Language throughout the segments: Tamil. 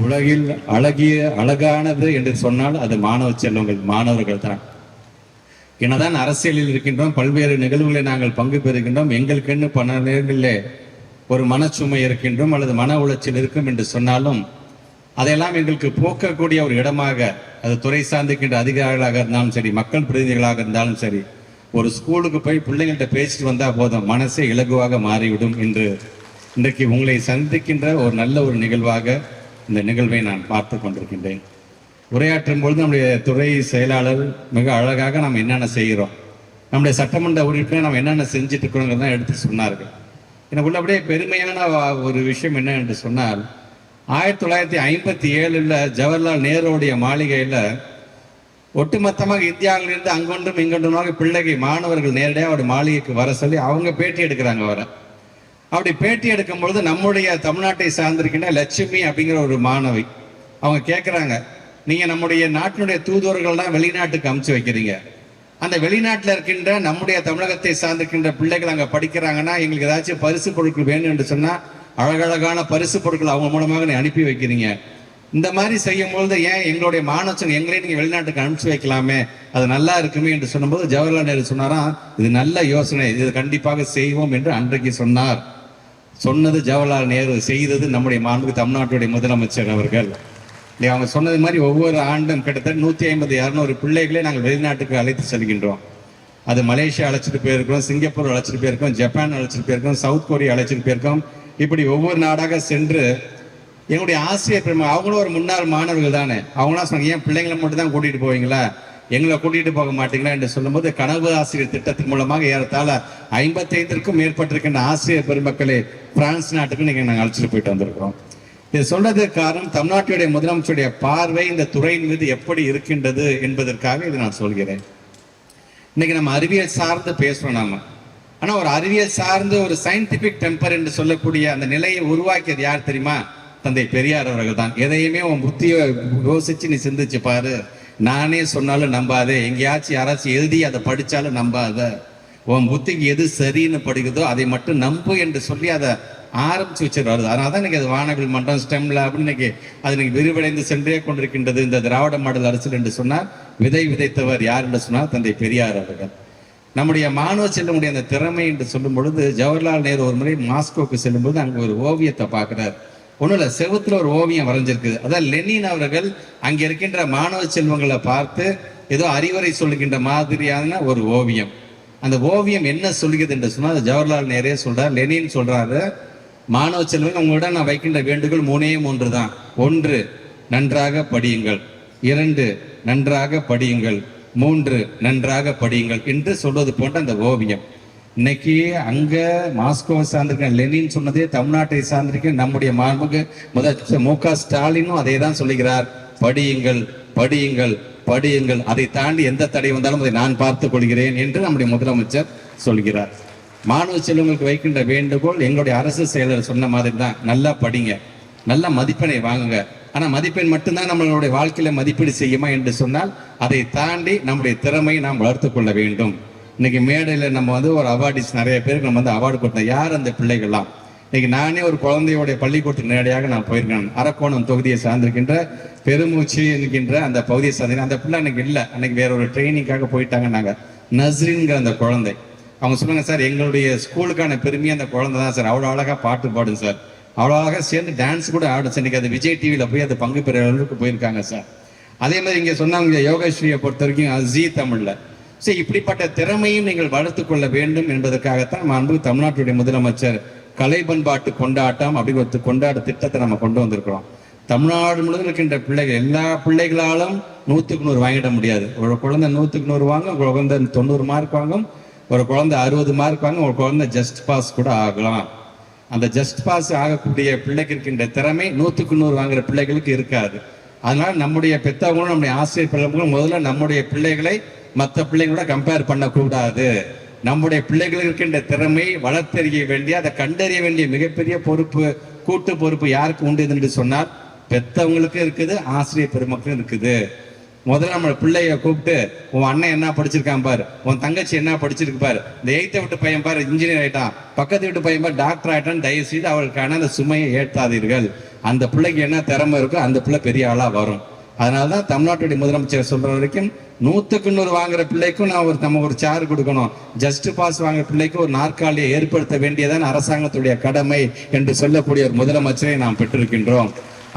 உலகில் அழகானது என்று சொன்னால் அது மாணவ செல்வங்கள், மாணவர்கள் தான். என்னதான் அரசியலில் இருக்கின்றோம், பல்வேறு நிகழ்வுகளை நாங்கள் பங்கு பெறுகின்றோம், எங்களுக்கென்னு பல நேரங்களிலே ஒரு மனச்சுமை இருக்கின்றோம் அல்லது மன உளைச்சல் இருக்கும் என்று சொன்னாலும் அதையெல்லாம் எங்களுக்கு போக்கக்கூடிய ஒரு இடமாக, அது துறை சார்ந்திருக்கின்ற அதிகாரிகளாக இருந்தாலும் சரி, மக்கள் பிரதிநிதிகளாக இருந்தாலும் சரி, ஒரு ஸ்கூலுக்கு போய் பிள்ளைங்கள்ட்ட பேசிட்டு வந்தால் போதும், மனசே இலகுவாக மாறிவிடும் என்று இன்றைக்கு உங்களை சந்திக்கின்ற ஒரு நல்ல ஒரு நிகழ்வாக இந்த நிகழ்வை நான் பார்த்து கொண்டிருக்கின்றேன். உரையாற்றும் பொழுது நம்முடைய துறை செயலாளர் மிக அழகாக நாம் என்னென்ன செய்கிறோம், நம்முடைய சட்டமன்ற உறுப்பினர் நாம் என்னென்ன செஞ்சுட்டு இருக்கிறோங்கிறத எடுத்து சொன்னார்கள். எனக்கு உள்ள அப்படியே பெருமையான ஒரு விஷயம் என்ன என்று சொன்னால், 1957 ஜவஹர்லால் நேருடைய மாளிகையில் ஒட்டுமொத்தமாக இந்தியாவிலிருந்து அங்கொன்றும் இங்கொன்றுமாக பிள்ளைகள் மாணவர்கள் நேரடியாக அவருடைய மாளிகைக்கு வர சொல்லி அவங்க பேட்டி எடுக்கிறாங்க. அப்படி பேட்டி எடுக்கும் பொழுது நம்முடைய தமிழ்நாட்டை சார்ந்திருக்கின்ற லட்சுமி அப்படிங்கிற ஒரு மாணவி அவங்க கேட்குறாங்க, நீங்கள் நம்முடைய நாட்டினுடைய தூதுவர்கள் தான் வெளிநாட்டுக்கு அமுச்சு வைக்கிறீங்க, அந்த வெளிநாட்டில் இருக்கின்ற நம்முடைய தமிழகத்தை சார்ந்திருக்கின்ற பிள்ளைகள் அங்கே படிக்கிறாங்கன்னா எங்களுக்கு ஏதாச்சும் பரிசு பொருட்கள் வேணும் என்று சொன்னால் அழகழகான பரிசு பொருட்கள் அவங்க மூலமாக நீ அனுப்பி வைக்கிறீங்க. இந்த மாதிரி செய்யும் பொழுது ஏன் எங்களுடைய மாணவர்கள் எங்களையும் நீங்கள் வெளிநாட்டுக்கு அனுப்பிச்சு வைக்கலாமே, அது நல்லா இருக்குமே என்று சொன்னபோது ஜவஹர்லால் நேரு சொன்னாராம், இது நல்ல யோசனை, இது கண்டிப்பாக செய்வோம் என்று அன்றைக்கு சொன்னார். சொன்னது ஜவஹர்லால் நேரு, செய்தது நம்முடைய மாண்புமிகு தமிழ்நாட்டுடைய முதலமைச்சர் அவர்கள். அவங்க சொன்னது மாதிரி ஒவ்வொரு ஆண்டும் கிட்டத்தட்ட 150-200 பிள்ளைகளே நாங்கள் வெளிநாட்டுக்கு அழைத்து செல்கின்றோம். அது மலேசியா அழைச்சிட்டு போயிருக்கோம், சிங்கப்பூர் அழைச்சிட்டு போயிருக்கோம், ஜப்பான் அழைச்சிட்டு போயிருக்கோம், சவுத் கொரியா அழைச்சிட்டு போயிருக்கோம். இப்படி ஒவ்வொரு நாடாக சென்று எங்களுடைய ஆசிரியர் பெருமை, அவங்களும் ஒரு முன்னாள் மாணவர்கள் தானே, அவங்களாம் சொன்னாங்க, ஏன் பிள்ளைங்களை மட்டும் தான் கூட்டிகிட்டு போவீங்களா, எங்களை கூட்டிகிட்டு போக மாட்டீங்களா என்று சொல்லும்போது கனவு ஆசிரியர் திட்டத்தின் மூலமாக ஏறத்தாழ 55க்கும் மேற்பட்டிருக்கின்ற ஆசிரியர் பெருமக்களே பிரான்ஸ் நாட்டுக்கு நீங்கள் நாங்கள் அழைச்சிட்டு போயிட்டு வந்திருக்கிறோம். இது சொல்றதுக்கு காரணம் தமிழ்நாட்டுடைய முதலமைச்சருடைய பார்வை இந்த துறையின் மீது எப்படி இருக்கின்றது என்பதற்காக இதை நான் சொல்கிறேன். இன்னைக்கு நம்ம அறிவியல் சார்ந்து பேசுறோம் நாம, ஆனா ஒரு அறிவியல் சார்ந்து ஒரு சயின்டிபிக் டெம்பர் என்று சொல்லக்கூடிய அந்த நிலையை உருவாக்கியது யார் தெரியுமா? தந்தை பெரியார் அவர்கள் தான். எதையுமே உன் புத்தியை யோசிச்சு நீ சிந்திச்சு பாரு, நானே சொன்னாலும் நம்பாதே, எங்கேயாச்சும் யாராச்சும் எழுதி அதை படிச்சாலும் நம்பாத, உன் புத்திக்கு எது சரின்னு படிக்குதோ அதை மட்டும் நம்பு என்று சொல்லி அதை ஆரம்பிச்சு வச்சிருவாரு. அதனால தான் இன்னைக்கு அது வானவில் மன்றம் ஸ்டெம்ல அப்படின்னு இன்னைக்கு அது இன்னைக்கு விரிவடைந்து சென்றே கொண்டிருக்கின்றது. இந்த திராவிட மாடல் அரசு என்று சொன்னால் விதை விதைத்தவர் யார் என்று சொன்னால் தந்தை பெரியார் அவர்கள். நம்முடைய மாணவ செல்லுடைய அந்த திறமை என்று சொல்லும் பொழுது ஜவஹர்லால் நேரு ஒரு முறை மாஸ்கோவுக்கு செல்லும்போது அங்கே ஒரு ஓவியத்தை பார்க்கிறார். ஒன்றும் இல்லை, செவத்துல ஒரு ஓவியம் வரைஞ்சிருக்குது. அதான் லெனின் அவர்கள் அங்கே இருக்கின்ற மாணவ செல்வங்களை பார்த்து ஏதோ அறிவுரை சொல்லுகின்ற மாதிரியான ஒரு ஓவியம். அந்த ஓவியம் என்ன சொல்லுகிறது என்று சொன்னால் ஜவஹர்லால் நேரே சொல்றார், லெனின் சொல்றாரு, மாணவ செல்வங்கள் உங்களிடம் நான் வைக்கின்ற வேண்டுகோள் 3 தான். 1, நன்றாக படியுங்கள். 2, நன்றாக படியுங்கள். 3, நன்றாக படியுங்கள் என்று சொல்வது போன்ற அந்த ஓவியம். இன்னைக்கு அங்க மாஸ்கோவை சார்ந்திருக்க லெனின் சொன்னதே தமிழ்நாட்டை சார்ந்திருக்க நம்முடைய மாண்புமிகு முதலமைச்சர் மு.க. ஸ்டாலினும் அதை தான் சொல்லுகிறார், படியுங்கள் படியுங்கள் படியுங்கள், அதை தாண்டி எந்த தடை வந்தாலும் அதை நான் பார்த்துக் கொள்கிறேன் என்று நம்முடைய முதலமைச்சர் சொல்கிறார். மாணவ செல்வங்களுக்கு வைக்கின்ற வேண்டுகோள் எங்களுடைய அரசு செயலர் சொன்ன மாதிரி தான், நல்லா படிங்க, நல்ல மதிப்பெண்ணை வாங்குங்க. ஆனா மதிப்பெண் மட்டும்தான் நம்மளுடைய வாழ்க்கையில மதிப்பீடு செய்யுமா என்று சொன்னால் அதை தாண்டி நம்முடைய திறமையை நாம் வளர்த்து கொள்ள வேண்டும். இன்னைக்கு மேடையில் நம்ம ஒரு அவார்டிஸ் நிறைய பேருக்கு நம்ம அவார்டு கொடுத்தோம். யார் அந்த பிள்ளைகள்லாம்? இன்னைக்கு நானே ஒரு குழந்தையோடைய பள்ளிக்கூட்டு நேரடியாக நான் போயிருக்கேன். அரக்கோணம் தொகுதியை சார்ந்திருக்கின்ற பெருமூச்சு என்கின்ற அந்த பகுதியை சார்ந்த அந்த பிள்ளை அன்னைக்கு இல்லை, அன்னைக்கு வேற ஒரு ட்ரைனிங்காக போயிட்டாங்க. நாங்கள் நஸ்ரின்கிற அந்த குழந்தை, அவங்க சொன்னாங்க, சார் எங்களுடைய ஸ்கூலுக்கான பெருமையாக அந்த குழந்தை தான் சார், அவ்வளோ அழகாக பாட்டு பாடும் சார், அவ்வளோ அழகாக சேர்ந்து டான்ஸ் கூட ஆடும் சார். இன்னைக்கு அது விஜய் டிவியில் போய் அது பங்கு பெற அளவுக்கு போயிருக்காங்க சார். அதே மாதிரி இங்கே சொன்னாங்க யோகஸ்ரீயை பொறுத்த வரைக்கும் ஜீ தமிழில். சரி, இப்படிப்பட்ட திறமையும் நீங்கள் வளர்த்து கொள்ள வேண்டும் என்பதற்காகத்தான் மாண்பு தமிழ்நாட்டுடைய முதலமைச்சர் கலை பண்பாட்டு கொண்டாட்டம் அப்படி ஒரு கொண்டாட திட்டத்தை நம்ம கொண்டு வந்திருக்கிறோம். தமிழ்நாடு முழுவதும் இருக்கின்ற பிள்ளைகள், எல்லா பிள்ளைகளாலும் 100க்கு 100 வாங்கிட முடியாது. ஒரு குழந்தை 100க்கு 100 வாங்கும், ஒரு குழந்தை 90 மார்க் வாங்கும், ஒரு குழந்தை 60 மார்க் வாங்கும், ஒரு குழந்தை ஜஸ்ட் பாஸ் கூட ஆகலாம். அந்த ஜஸ்ட் பாஸ் ஆகக்கூடிய பிள்ளைக்கு இருக்கின்ற திறமை 100க்கு 100 வாங்குற பிள்ளைகளுக்கு இருக்காது. அதனால நம்முடைய பெற்றவங்களும் நம்முடைய ஆசிரியர் பெற்றவங்களும் முதல்ல நம்முடைய பிள்ளைகளை மற்ற பிள்ளைங்களோட கம்பேர் பண்ணக்கூடாது. நம்முடைய பிள்ளைகளுக்கு இருக்கின்ற திறமை வளர்த்தறிய வேண்டிய, அதை கண்டறிய வேண்டிய மிகப்பெரிய பொறுப்பு, கூட்டு பொறுப்பு யாருக்கு உண்டு என்று சொன்னால் பெற்றவங்களுக்கு இருக்குது, ஆசிரியர் பெருமக்களும் இருக்குது. முதல்ல நம்ம பிள்ளைய கூப்பிட்டு உன் அண்ணன் என்ன படிச்சிருக்கான் பாரு, உன் தங்கச்சி என்ன படிச்சிருக்கு பாரு, இந்த 8th வீட்டு பையன் பாரு இன்ஜினியர் ஆயிட்டான், பக்கத்து வீட்டு பையன் பாரு டாக்டர் ஆயிட்டான், தயவு செய்து அவர்களுக்கான அந்த சுமையை ஏற்றாதீர்கள். அந்த பிள்ளைக்கு என்ன திறமை இருக்கோ அந்த பிள்ளை பெரிய ஆளா வரும். அதனாலதான் தமிழ்நாட்டுடைய முதலமைச்சர் சொல்ற வரைக்கும் 100க்கு 100 வாங்குற பிள்ளைக்கும் நம்ம ஒரு சேர் கொடுக்கணும், ஜஸ்ட் பாஸ் வாங்குற பிள்ளைக்கு ஒரு நாற்காலியை ஏற்படுத்த வேண்டியதான் அரசாங்கத்துடைய கடமை என்று சொல்லக்கூடிய ஒரு முதலமைச்சரை நாம் பெற்றிருக்கின்றோம்.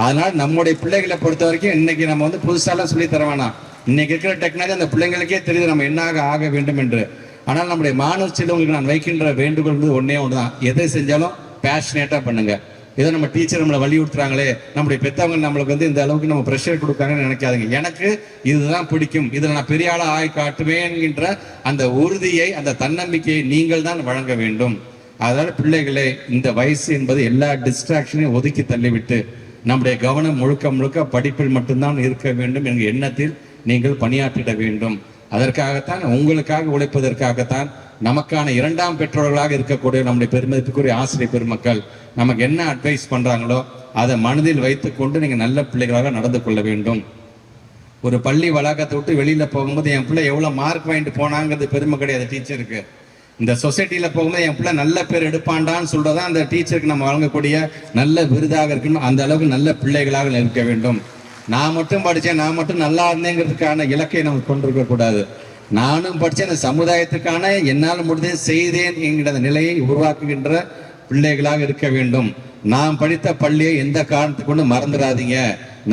அதனால நம்முடைய பிள்ளைகளை பொறுத்த வரைக்கும் இன்னைக்கு நம்ம புதுசாலாம் சொல்லி தர வேணாம். இன்னைக்கு இருக்கிற டெக்னாலஜி அந்த பிள்ளைங்களுக்கே தெரியுது நம்ம என்ன ஆக வேண்டும் என்று. ஆனால் நம்முடைய மாணவ செல்வங்களுக்கு நான் வைக்கின்ற வேண்டுகோள் ஒன்னே ஒண்ணுதான், எதை செஞ்சாலும் பேஷனேட்டா பண்ணுங்க. ஏதோ நம்ம டீச்சர் நம்மளை வலியுறுத்துறாங்களே, நம்முடைய பெற்றவங்க நம்மளுக்கு இந்த அளவுக்கு நம்ம ப்ரெஷர் கொடுக்காங்கன்னு நினைக்காதுங்க. எனக்கு இதுதான் பிடிக்கும், இதில் நான் பெரிய ஆளா ஆய் காட்டுவேன்கின்ற அந்த உறுதியை, அந்த தன்னம்பிக்கையை நீங்கள் தான் வழங்க வேண்டும். அதனால பிள்ளைகளே, இந்த வயசு என்பது எல்லா டிஸ்ட்ராக்ஷனையும் ஒதுக்கி தள்ளிவிட்டு நம்முடைய கவனம் முழுக்க முழுக்க படிப்பில் மட்டும்தான் இருக்க வேண்டும் என்கிற எண்ணத்தில் நீங்கள் பணியாற்றிட வேண்டும். அதற்காகத்தான், உங்களுக்காக உழைப்பதற்காகத்தான் நமக்கான 2ஆம் பெற்றோர்களாக இருக்கக்கூடிய நம்முடைய பெருமதிப்புக்குரிய ஆசிரியர் பெருமக்கள் நமக்கு என்ன அட்வைஸ் பண்றாங்களோ அதை மனதில் வைத்துக் கொண்டு நீங்க நல்ல பிள்ளைகளாக நடந்து கொள்ள வேண்டும். ஒரு பள்ளி வளாகத்தை விட்டு வெளியில போகும்போது என் பிள்ளை எவ்வளவு மார்க் வாங்கிட்டு போனாங்கிறது பெருமை கிடையாது டீச்சருக்கு. இந்த சொசைட்டில போகும்போது என் பிள்ளை நல்ல பேர் எடுப்பாண்டான்னு சொல்றதான் அந்த டீச்சருக்கு நம்ம வழங்கக்கூடிய நல்ல விருதாக இருக்கணும். அந்த அளவுக்கு நல்ல பிள்ளைகளாக இருக்க வேண்டும். நான் மட்டும் படித்தேன், நான் மட்டும் நல்லா இருந்தேங்கிறதுக்கான இலக்கை நம்ம கொண்டிருக்க கூடாது. நானும் படித்தேன், அந்த சமுதாயத்துக்கான என்னால் முடிஞ்சதை செய்தேன் என்கிற நிலையை உருவாக்குகின்ற பிள்ளைகளாக இருக்க வேண்டும். நாம் படித்த பள்ளியை எந்த காரணத்துக்கு கொண்டு மறந்துடாதீங்க.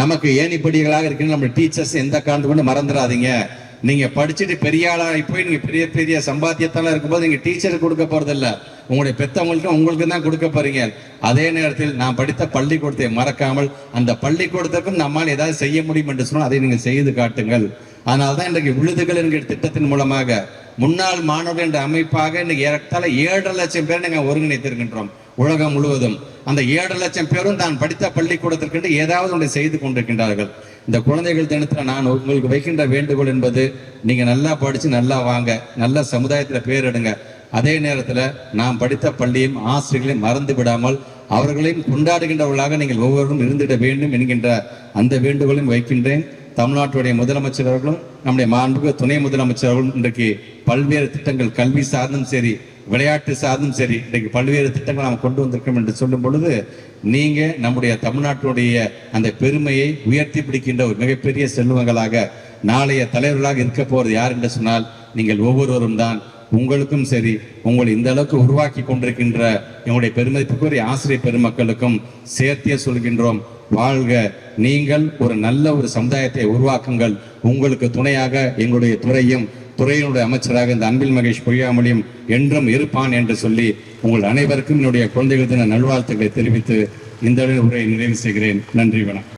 நமக்கு ஏணிப்படிகளாக இருக்கின்ற நம்ம டீச்சர்ஸ் எந்த காரணத்துக்கு கொண்டு மறந்துடாதீங்க. நீங்க படிச்சுட்டு பெரிய ஆளாகி போய் நீங்க பெரிய பெரிய சம்பாத்தியத்தால இருக்கும்போது நீங்க டீச்சருக்கு கொடுக்க போறதில்ல, உங்களுடைய பெத்தவங்களுக்கு உங்களுக்கு தான் கொடுக்க போறீங்க. அதே நேரத்தில் நான் படித்த பள்ளிக்கூடத்தை மறக்காமல் அந்த பள்ளிக்கூடத்திற்கும் நம்மால் ஏதாவது செய்ய முடியும் என்று சொன்னால் அதை நீங்கள் செய்து காட்டுங்கள். அதனால்தான் இன்றைக்கு விழுதுகள் என்கிற திட்டத்தின் மூலமாக முன்னாள் மாணவர்கள் என்ற அமைப்பாக இன்னைக்கு ஏறத்தாழ 7.5 லட்சம் பேர் நாங்கள் ஒருங்கிணைத்திருக்கின்றோம் உலகம் முழுவதும். அந்த 7.5 லட்சம் பேரும் தான் படித்த பள்ளிக்கூடத்திற்கு ஏதாவது ஒன்றை செய்து கொண்டிருக்கின்றார்கள். இந்த குழந்தைகள் தினத்தில் நான் உங்களுக்கு வைக்கின்ற வேண்டுகோள் என்பது, நீங்க நல்லா படிச்சு நல்லா வாங்க, நல்ல சமுதாயத்தில் பேர் எடுங்க. அதே நேரத்தில் நாம் படித்த பள்ளியும் ஆசிரியர்களையும் மறந்து விடாமல் அவர்களையும் கொண்டாடுகின்றவர்களாக நீங்கள் ஒவ்வொருவரும் இருந்திட வேண்டும் என்கின்ற அந்த வேண்டுகோளையும் வைக்கின்றேன். தமிழ்நாட்டுடைய முதலமைச்சர் அவர்களும் நம்முடைய மாண்புமிகு துணை முதலமைச்சர் அவர்களும் இன்றைக்கு பல்வேறு திட்டங்கள், கல்வி சார்ந்தும் சரி விளையாட்டு சார்ந்தும் சரி, இன்றைக்கு பல்வேறு திட்டங்கள் நாம் கொண்டு வந்திருக்கோம் என்று சொல்லும் பொழுது, நீங்க நம்முடைய தமிழ்நாட்டுடைய அந்த பெருமையை உயர்த்தி பிடிக்கின்ற ஒரு மிகப்பெரிய செல்வங்களாக நாளைய தலைவர்களாக இருக்க போறது யார் என்று சொன்னால் நீங்கள் ஒவ்வொருவரும் தான். உங்களுக்கும் சரி, உங்களை இந்த அளவுக்கு உருவாக்கி கொண்டிருக்கின்ற எங்களுடைய பெருமதிப்புக்குரிய ஆசிரியர் பெருமக்களுக்கும் சேர்த்தே சொல்கின்றோம், வாழ்க. நீங்கள் ஒரு நல்ல ஒரு சமுதாயத்தை உருவாக்குங்கள். உங்களுக்கு துணையாக எங்களுடைய துறையினுடைய அமைச்சராக இந்த அன்பில் மகேஷ் பொய்யாமொழியும் என்றும் இருப்பான் என்று சொல்லி உங்கள் அனைவருக்கும் என்னுடைய குழந்தைகள் தின நல்வாழ்த்துக்களை தெரிவித்து இந்த உரையை நிறைவு செய்கிறேன். நன்றி, வணக்கம்.